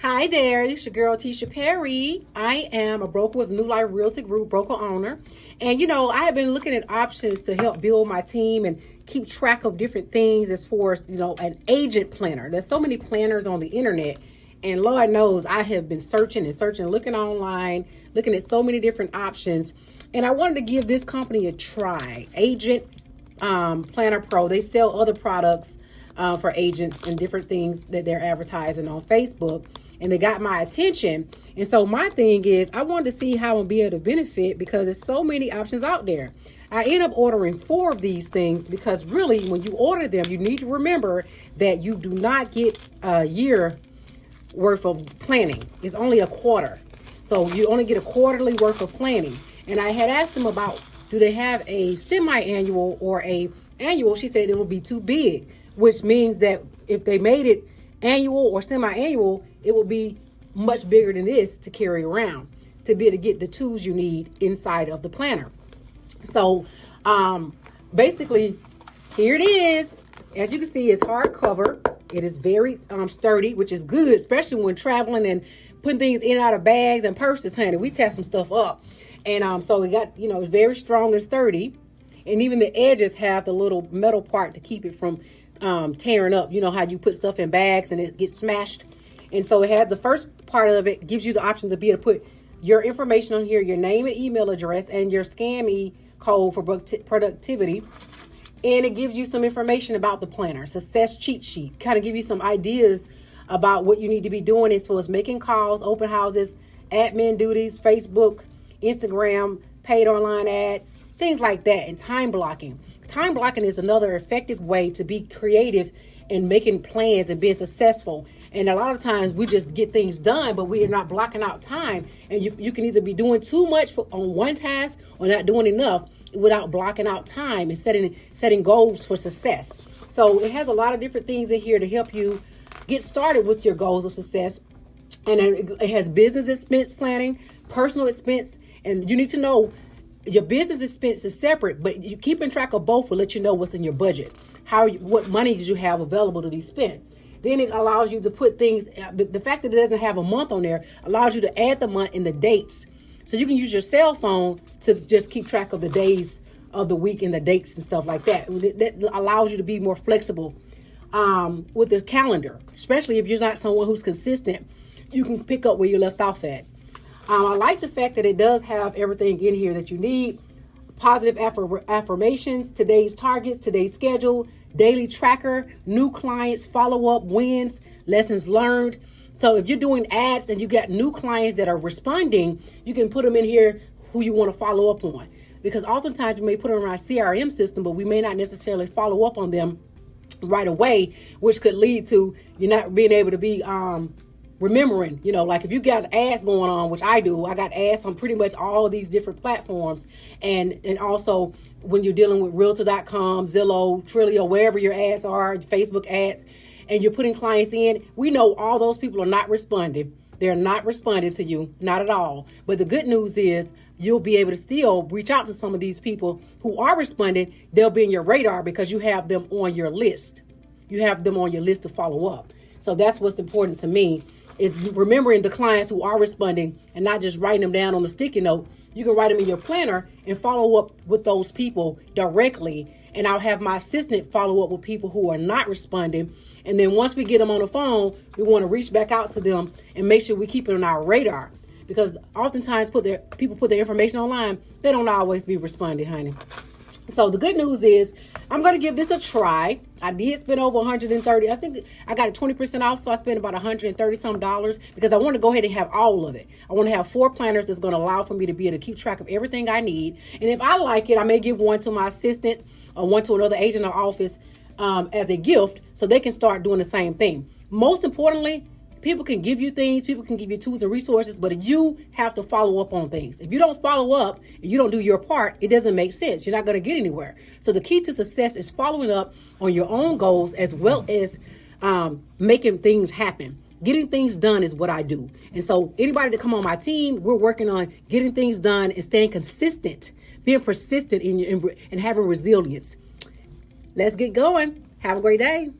Hi there, it's your girl Tisha Perry. I am a broker with New Life Realty Group, broker owner. And I have been looking at options to help build my team and keep track of different things as far as, an agent planner. There's so many planners on the internet. And Lord knows I have been searching and searching, looking online, looking at so many different options. And I wanted to give this company a try. Agent Planner Pro. They sell other products for agents and different things that they're advertising on Facebook. And they got my attention. And so my thing is, I wanted to see how I'm be able to benefit because there's so many options out there. I end up ordering 4 of these things because really when you order them, you need to remember that you do not get a year worth of planning. It's only a quarter. So you only get a quarterly worth of planning. And I had asked them about, do they have a semi-annual or a annual? She said it will be too big, which means that if they made it annual or semi-annual, it will be much bigger than this to carry around to be able to get the tools you need inside of the planner. So basically, here it is. As you can see, it's hardcover. It is very sturdy, which is good, especially when traveling and putting things in and out of bags and purses, honey. We tear some stuff up. And so we got, it's very strong and sturdy. And even the edges have the little metal part to keep it from tearing up. You know how you put stuff in bags and it gets smashed. And so it has the first part of it gives you the option to be able to put your information on here, your name and email address, and your SCAME code for productivity. And it gives you some information about the planner, success cheat sheet, kind of give you some ideas about what you need to be doing as far as making calls, open houses, admin duties, Facebook, Instagram, paid online ads, things like that, and time blocking. Time blocking is another effective way to be creative in making plans and being successful. And a lot of times we just get things done, but we are not blocking out time. And you can either be doing too much on one task or not doing enough without blocking out time and setting goals for success. So it has a lot of different things in here to help you get started with your goals of success. And it has business expense planning, personal expense, and you need to know your business expense is separate, but you keeping track of both will let you know what's in your budget, what money you have available to be spent. Then it allows you to put things, the fact that it doesn't have a month on there allows you to add the month and the dates. So you can use your cell phone to just keep track of the days of the week and the dates and stuff like that. That allows you to be more flexible with the calendar, especially if you're not someone who's consistent. You can pick up where you left off at. I like the fact that it does have everything in here that you need. Positive affirmations, today's targets, today's schedule, daily tracker, new clients, follow-up, wins, lessons learned. So if you're doing ads and you got new clients that are responding, you can put them in here who you want to follow up on. Because oftentimes we may put them in our CRM system, but we may not necessarily follow up on them right away, which could lead to you not being able to be remembering, like if you got ads going on, which I do, I got ads on pretty much all of these different platforms. And also when you're dealing with Realtor.com, Zillow, Trilio, wherever your ads are, Facebook ads, and you're putting clients in, we know all those people are not responding. They're not responding to you, not at all. But the good news is you'll be able to still reach out to some of these people who are responding. They'll be in your radar because you have them on your list. You have them on your list to follow up. So that's what's important to me, is remembering the clients who are responding and not just writing them down on a sticky note. You can write them in your planner and follow up with those people directly. And I'll have my assistant follow up with people who are not responding. And then once we get them on the phone, we want to reach back out to them and make sure we keep it on our radar. Because oftentimes people put their information online, they don't always be responding, honey. So the good news is I'm going to give this a try. I did spend over $130. I think I got it 20% off, so I spent about $130 some because I want to go ahead and have all of it. I want to have 4 planners that's going to allow for me to be able to keep track of everything I need. And if I like it, I may give one to my assistant or one to another agent or office as a gift so they can start doing the same thing. Most importantly, people can give you things, people can give you tools and resources, but you have to follow up on things. If you don't follow up and you don't do your part, it doesn't make sense. You're not going to get anywhere. So the key to success is following up on your own goals as well as making things happen. Getting things done is what I do. And so anybody that come on my team, we're working on getting things done and staying consistent, being persistent and having resilience. Let's get going. Have a great day.